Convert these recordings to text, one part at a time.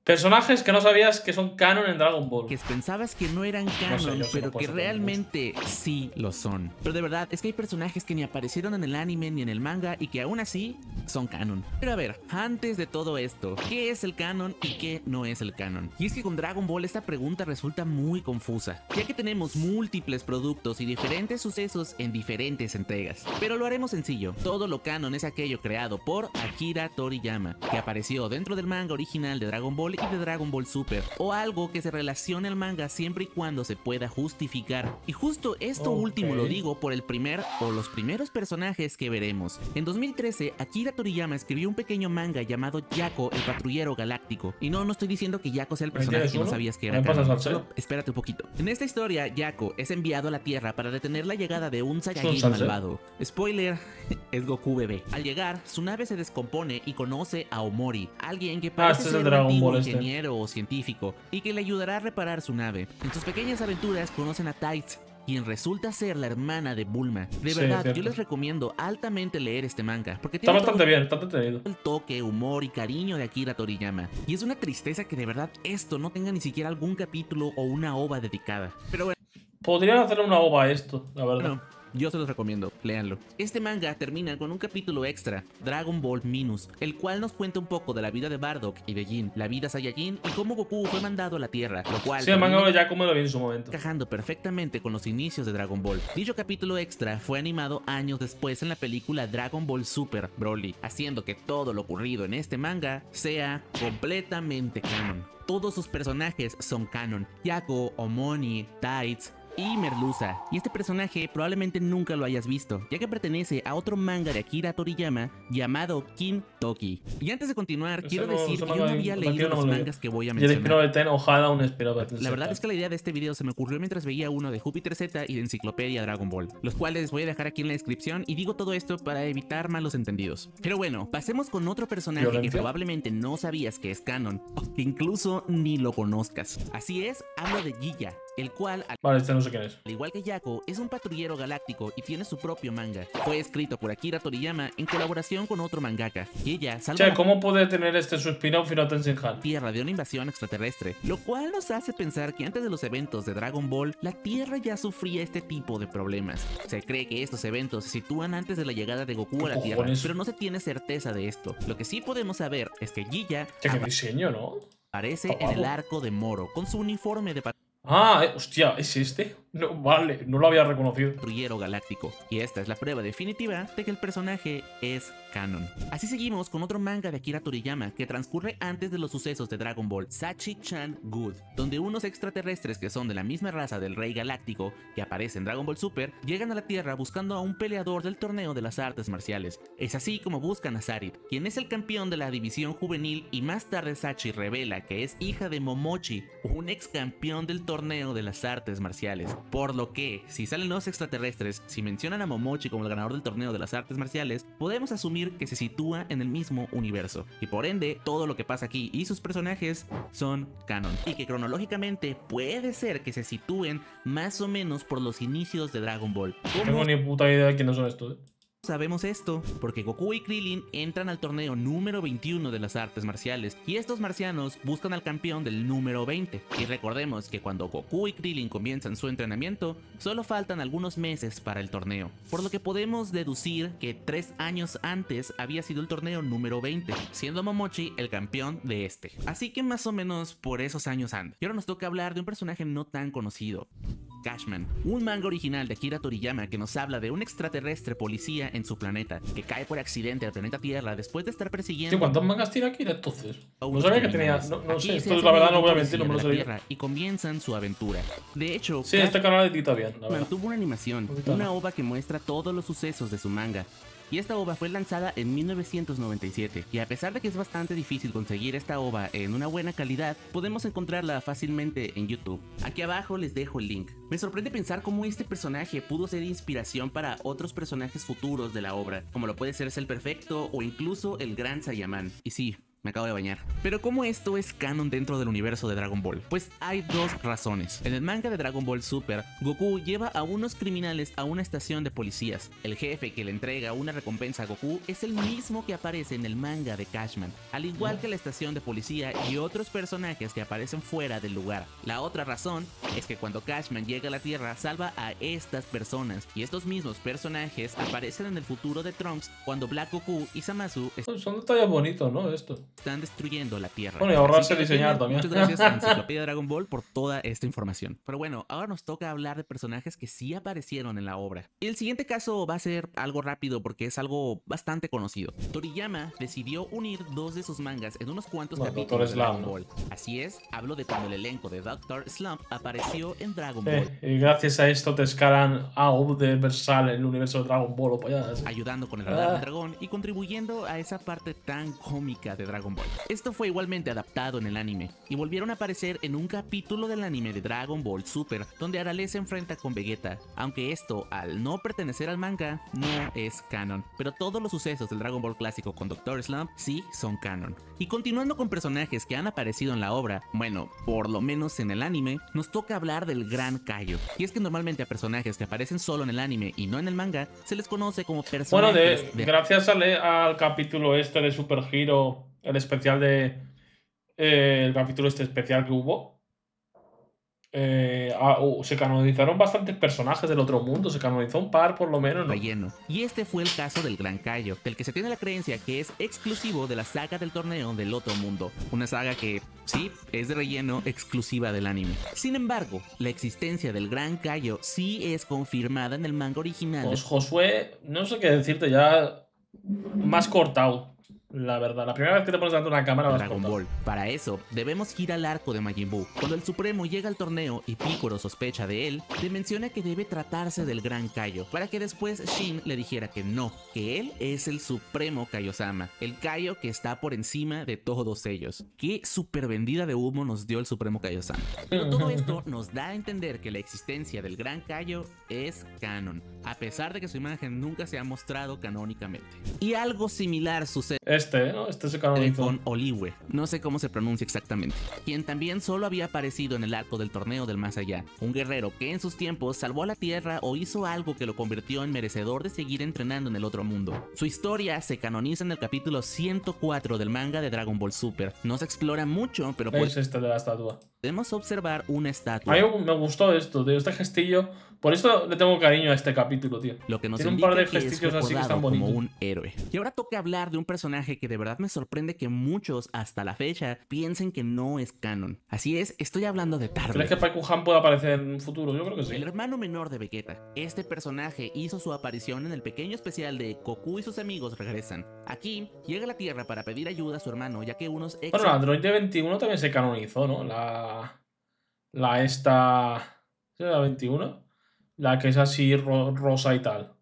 Personajes que no sabías que son canon en Dragon Ball. Que pensabas que no eran canon, pero que realmente sí lo son. Pero de verdad, es que hay personajes que ni aparecieron en el anime ni en el manga y que aún así son canon. Pero a ver, antes de todo esto, ¿qué es el canon y qué no es el canon? Y es que con Dragon Ball esta pregunta resulta muy confusa, ya que tenemos múltiples productos y diferentes sucesos en diferentes entregas. Pero lo haremos sencillo. Todo lo canon es aquello creado por Akira Toriyama, que apareció dentro del manga original de Dragon Ball y de Dragon Ball Super, o algo que se relacione al manga siempre y cuando se pueda justificar. Y justo esto último lo digo por el primer o los primeros personajes que veremos. En 2013, Akira Toriyama escribió un pequeño manga llamado Yako, el patrullero galáctico. Y no estoy diciendo que Yako sea el personaje que no sabías que era canon. Solo espérate un poquito. En esta historia, Yako es enviado a la Tierra para detener la llegada de un Saiyajin malvado. Spoiler, es Goku bebé. Al llegar, su nave se descompone y conoce a Omori, alguien que parece ser un antiguo ingeniero o científico y que le ayudará a reparar su nave. En sus pequeñas aventuras conocen a Tights, quien resulta ser la hermana de Bulma. De verdad, yo les recomiendo altamente leer este manga, porque tiene bastante bien, está entretenido. El toque, humor y cariño de Akira Toriyama. Y es una tristeza que de verdad esto no tenga ni siquiera algún capítulo o una ova dedicada. Pero bueno, podrían hacer una ova a esto, la verdad. Bueno, yo se los recomiendo, léanlo. Este manga termina con un capítulo extra, Dragon Ball Minus, el cual nos cuenta un poco de la vida de Bardock y de Jin, la vida Saiyajin y cómo Goku fue mandado a la Tierra, lo cual... Sí, el manga ya como lo vi en su momento. Encajando perfectamente con los inicios de Dragon Ball. Dicho capítulo extra fue animado años después en la película Dragon Ball Super Broly, haciendo que todo lo ocurrido en este manga sea completamente canon. Todos sus personajes son canon. Yako, Omoni, Tights y Merluza, y este personaje probablemente nunca lo hayas visto, ya que pertenece a otro manga de Akira Toriyama llamado King Toki. Y antes de continuar, quiero decir que yo no había leído los mangas que voy a mencionar. La verdad es que la idea de este video se me ocurrió mientras veía uno de Júpiter Z y de Enciclopedia Dragon Ball, los cuales voy a dejar aquí en la descripción, y digo todo esto para evitar malos entendidos. Pero bueno, pasemos con otro personaje que probablemente no sabías que es canon, o que incluso ni lo conozcas. Así es, hablo de Giya, el cual, vale, este no sé quién es. Al igual que Yako, es un patrullero galáctico y tiene su propio manga. Fue escrito por Akira Toriyama en colaboración con otro mangaka, y ella salva ¿cómo puede tener este su spin-off y no Tenshinhan? Tierra de una invasión extraterrestre, lo cual nos hace pensar que antes de los eventos de Dragon Ball, la Tierra ya sufría este tipo de problemas. Se cree que estos eventos se sitúan antes de la llegada de Goku a la Tierra, pero no se tiene certeza de esto. Lo que sí podemos saber es que Giya qué diseño, ¿no? Aparece en el arco de Moro, con su uniforme de hostia, ¿es este? No, vale, no lo había reconocido. Patrullero galáctico. Y esta es la prueba definitiva de que el personaje es canon. Así seguimos con otro manga de Akira Toriyama que transcurre antes de los sucesos de Dragon Ball, Sachi-chan Good, donde unos extraterrestres que son de la misma raza del Rey Galáctico que aparece en Dragon Ball Super llegan a la Tierra buscando a un peleador del torneo de las artes marciales. Es así como buscan a Sarit, quien es el campeón de la división juvenil, y más tarde Sachi revela que es hija de Momochi, un ex campeón del torneo de las artes marciales. Por lo que, si salen los extraterrestres, si mencionan a Momochi como el ganador del torneo de las artes marciales, podemos asumir que se sitúa en el mismo universo, y por ende, todo lo que pasa aquí y sus personajes son canon, y que cronológicamente puede ser que se sitúen más o menos por los inicios de Dragon Ball. No tengo ni puta idea de quiénes son estos, Sabemos esto porque Goku y Krillin entran al torneo número 21 de las artes marciales, y estos marcianos buscan al campeón del número 20. Y recordemos que cuando Goku y Krillin comienzan su entrenamiento, solo faltan algunos meses para el torneo, por lo que podemos deducir que 3 años antes había sido el torneo número 20, siendo Momochi el campeón de este. Así que más o menos por esos años anda. Y ahora nos toca hablar de un personaje no tan conocido, Cashman, un manga original de Akira Toriyama que nos habla de un extraterrestre policía en su planeta, que cae por accidente al planeta Tierra después de estar persiguiendo... ¿Cuántos mangas tiene Akira entonces? No sabía que tenía... No sé, esto la verdad no voy a mentir, no me lo sabía. Y comienzan su aventura. De hecho, sí, este canal edita bien, la verdad. Mantuvo una animación, una ova que muestra todos los sucesos de su manga. Y esta ova fue lanzada en 1997, y a pesar de que es bastante difícil conseguir esta ova en una buena calidad, podemos encontrarla fácilmente en YouTube. Aquí abajo les dejo el link. Me sorprende pensar cómo este personaje pudo ser inspiración para otros personajes futuros de la obra, como lo puede ser Cell Perfecto o incluso el Gran Saiyaman. Y sí, me acabo de bañar. Pero ¿cómo esto es canon dentro del universo de Dragon Ball? Pues hay dos razones. En el manga de Dragon Ball Super, Goku lleva a unos criminales a una estación de policías. El jefe que le entrega una recompensa a Goku es el mismo que aparece en el manga de Cashman, al igual que la estación de policía y otros personajes que aparecen fuera del lugar. La otra razón es que cuando Cashman llega a la Tierra salva a estas personas, y estos mismos personajes aparecen en el futuro de Trunks cuando Black Goku y Zamasu Son detalles bonitos, ¿no? Esto. están destruyendo la Tierra. Bueno, y ahorrarse diseñar también. Muchas gracias a Enciclopedia Dragon Ball por toda esta información. Pero bueno, ahora nos toca hablar de personajes que sí aparecieron en la obra. Y el siguiente caso va a ser algo rápido porque es algo bastante conocido. Toriyama decidió unir dos de sus mangas en unos cuantos capítulos de Dragon Ball. Así es, hablo de cuando el elenco de Dr. Slump apareció en Dragon Ball. Y gracias a esto te escalan a universal en el universo de Dragon Ball o polladas. Ayudando con el radar del dragón y contribuyendo a esa parte tan cómica de Dragon Ball. Esto fue igualmente adaptado en el anime y volvieron a aparecer en un capítulo del anime de Dragon Ball Super donde Arale se enfrenta con Vegeta, aunque esto al no pertenecer al manga no es canon, pero todos los sucesos del Dragon Ball clásico con Dr. Slump sí son canon. Y continuando con personajes que han aparecido en la obra, bueno, por lo menos en el anime, nos toca hablar del Gran Kaio. Y es que normalmente a personajes que aparecen solo en el anime y no en el manga se les conoce como personajes gracias al capítulo este de Super Hero, el especial de el capítulo este especial que hubo, se canonizaron bastantes personajes del otro mundo, se canonizó un par por lo menos, ¿no? Relleno. Y este fue el caso del Gran Kaio, del que se tiene la creencia que es exclusivo de la saga del torneo del otro mundo, una saga que sí, es de relleno exclusiva del anime. Sin embargo, la existencia del Gran Kaio sí es confirmada en el manga original. Pues Josué, no sé qué decirte, ya más cortado. La verdad, la primera vez que te pones delante de una cámara vas Dragon Ball. Para eso, debemos ir al arco de Majin Buu. Cuando el Supremo llega al torneo y Piccolo sospecha de él, le menciona que debe tratarse del Gran Kaio, para que después Shin le dijera que no, que él es el Supremo Kaiosama, el Kaio que está por encima de todos ellos. Qué super vendida de humo nos dio el Supremo Kaiosama. Pero todo esto nos da a entender que la existencia del Gran Kaio es canon, a pesar de que su imagen nunca se ha mostrado canónicamente. Y algo similar sucede Este se canonizó con Oliwe, no sé cómo se pronuncia exactamente, quien también solo había aparecido en el arco del torneo del más allá, un guerrero que en sus tiempos salvó a la tierra o hizo algo que lo convirtió en merecedor de seguir entrenando en el otro mundo. Su historia se canoniza en el capítulo 104 del manga de Dragon Ball Super. No se explora mucho, pero es este de la estatua. Podemos observar una estatua. A mí me gustó esto, tío, este gestillo. Por eso le tengo cariño a este capítulo, tío. Lo que nos tiene un indica par de que gestillos es así que están bonitos. como un héroe. Y ahora toca hablar de un personaje que de verdad me sorprende que muchos hasta la fecha piensen que no es canon. Así es, estoy hablando de Tarble. ¿Crees que Paikuhan puede aparecer en un futuro? Yo creo que sí. El hermano menor de Vegeta. Este personaje hizo su aparición en el pequeño especial de Goku y sus amigos regresan. Aquí llega a la Tierra para pedir ayuda a su hermano, ya que unos Bueno, la Android de 21 también se canonizó, ¿no? La esta... ¿Es la 21? La que es así rosa y tal.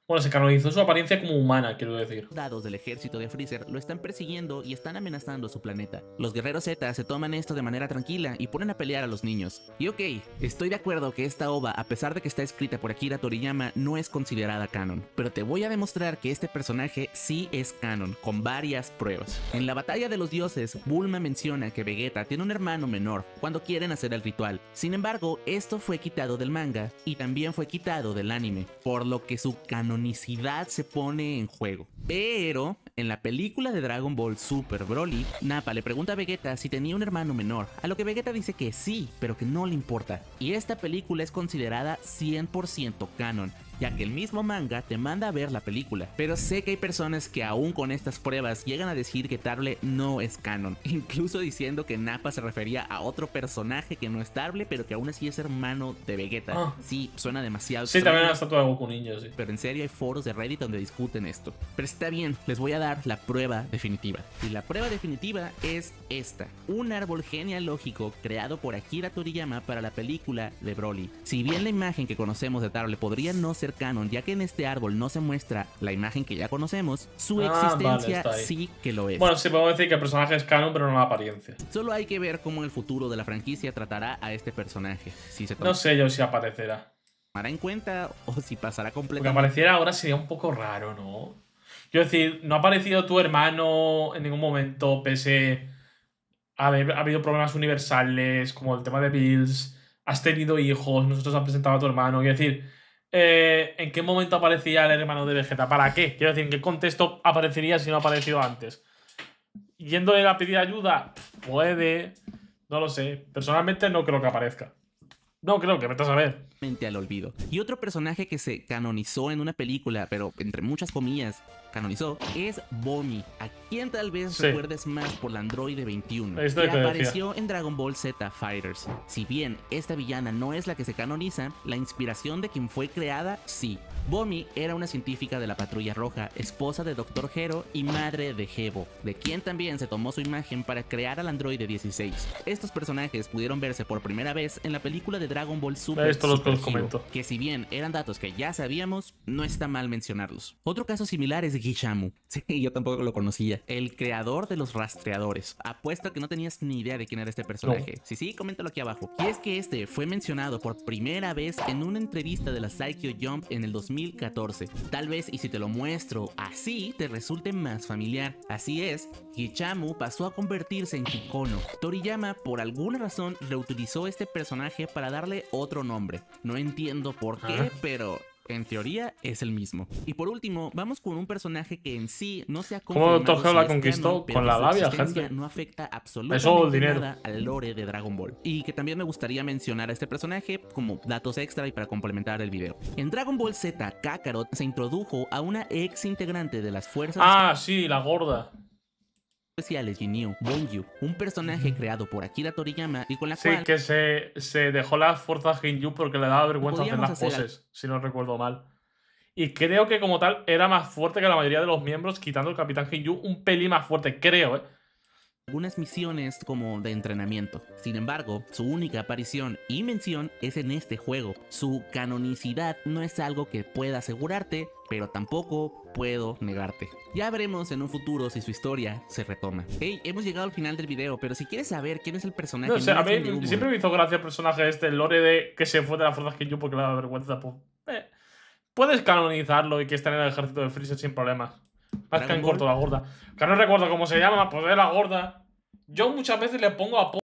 Bueno, se canonizó su apariencia como humana, quiero decir. Soldados del ejército de Freezer lo están persiguiendo y están amenazando a su planeta. Los guerreros Z se toman esto de manera tranquila y ponen a pelear a los niños. Y ok, estoy de acuerdo que esta OVA, a pesar de que está escrita por Akira Toriyama, no es considerada canon. Pero te voy a demostrar que este personaje sí es canon, con varias pruebas. En la batalla de los dioses, Bulma menciona que Vegeta tiene un hermano menor cuando quieren hacer el ritual. Sin embargo, esto fue quitado del manga y también fue quitado del anime, por lo que su canonicidad se pone en juego. Pero en la película de Dragon Ball Super Broly, Nappa le pregunta a Vegeta si tenía un hermano menor, a lo que Vegeta dice que sí, pero que no le importa. Y esta película es considerada 100% canon, ya que el mismo manga te manda a ver la película. Pero sé que hay personas que aún con estas pruebas llegan a decir que Tarble no es canon, incluso diciendo que Nappa se refería a otro personaje que no es Tarble, pero que aún así es hermano de Vegeta. Sí, suena demasiado extraño. También la estatua de Goku niño, sí. Pero en serio hay foros de Reddit donde discuten esto. Pero está bien, les voy a dar la prueba definitiva. Y la prueba definitiva es esta: un árbol genealógico creado por Akira Toriyama para la película de Broly. Si bien la imagen que conocemos de Tarble podría no ser canon, ya que en este árbol no se muestra la imagen que ya conocemos, su existencia sí que lo es. Bueno, sí podemos decir que el personaje es canon, pero no la apariencia. Solo hay que ver cómo el futuro de la franquicia tratará a este personaje. Si se no sé yo si aparecerá. ¿Tomará en cuenta o si pasará completamente? Porque apareciera ahora sería un poco raro, ¿no? Quiero decir, no ha aparecido tu hermano en ningún momento, pese a haber habido problemas universales, como el tema de Bills. Has tenido hijos, nosotros han presentado a tu hermano. Quiero decir, ¿en qué momento aparecía el hermano de Vegeta? ¿Para qué? Quiero decir, ¿en qué contexto aparecería si no ha aparecido antes? Yéndole a pedir ayuda, puede. No lo sé. Personalmente no creo que aparezca. No creo que, vete a saber. Al olvido. Y otro personaje que se canonizó en una película, pero entre muchas comillas, canonizó, es Bomi, a quien tal vez recuerdes más por la androide 21, que apareció en Dragon Ball Z Fighters. Si bien esta villana no es la que se canoniza, la inspiración de quien fue creada sí. Bomi era una científica de la Patrulla Roja, esposa de Dr. Gero y madre de Gebo, de quien también se tomó su imagen para crear al androide 16. Estos personajes pudieron verse por primera vez en la película de Dragon Ball Super, que si bien eran datos que ya sabíamos, no está mal mencionarlos. Otro caso similar es Gishamu. Sí, yo tampoco lo conocía. El creador de los rastreadores. Apuesto que no tenías ni idea de quién era este personaje. No. Sí, coméntalo aquí abajo. Y es que este fue mencionado por primera vez en una entrevista de la Saikyo Jump en el 2014. Tal vez, y si te lo muestro así, te resulte más familiar. Así es, Gishamu pasó a convertirse en Kikono. Toriyama, por alguna razón, reutilizó este personaje para darle otro nombre. No entiendo por qué, pero en teoría es el mismo. Y por último, vamos con un personaje que en sí no se ha confirmado. ¿Cómo Dr. Gero la conquistó? Con la labia, gente. No afecta absolutamente nada al lore de Dragon Ball. Y que también me gustaría mencionar a este personaje como datos extra y para complementar el video. En Dragon Ball Z, Kakarot se introdujo a una ex integrante de las fuerzas. Ah, sí, la gorda. Especiales Ginyu, Bongyu, un personaje creado por Akira Toriyama y con la cual... Sí, que se dejó las fuerzas Ginyu porque le daba vergüenza hacer las poses, si no recuerdo mal. Y creo que como tal era más fuerte que la mayoría de los miembros, quitando el Capitán Ginyu un pelín más fuerte, creo, algunas misiones como de entrenamiento. Sin embargo, su única aparición y mención es en este juego. Su canonicidad no es algo que pueda asegurarte, pero tampoco puedo negarte. Ya veremos en un futuro si su historia se retoma. Hey, hemos llegado al final del video, pero si quieres saber quién es el personaje... No sé, a mí siempre me hizo gracia el personaje este, el lore de que se fue de las fuerzas Ginyu porque le daba vergüenza. Pues, puedes canonizarlo y que esté en el ejército de Freezer sin problemas. Más que en corto la gorda. Que no recuerdo cómo se llama, pues es la gorda. Yo muchas veces le pongo apodo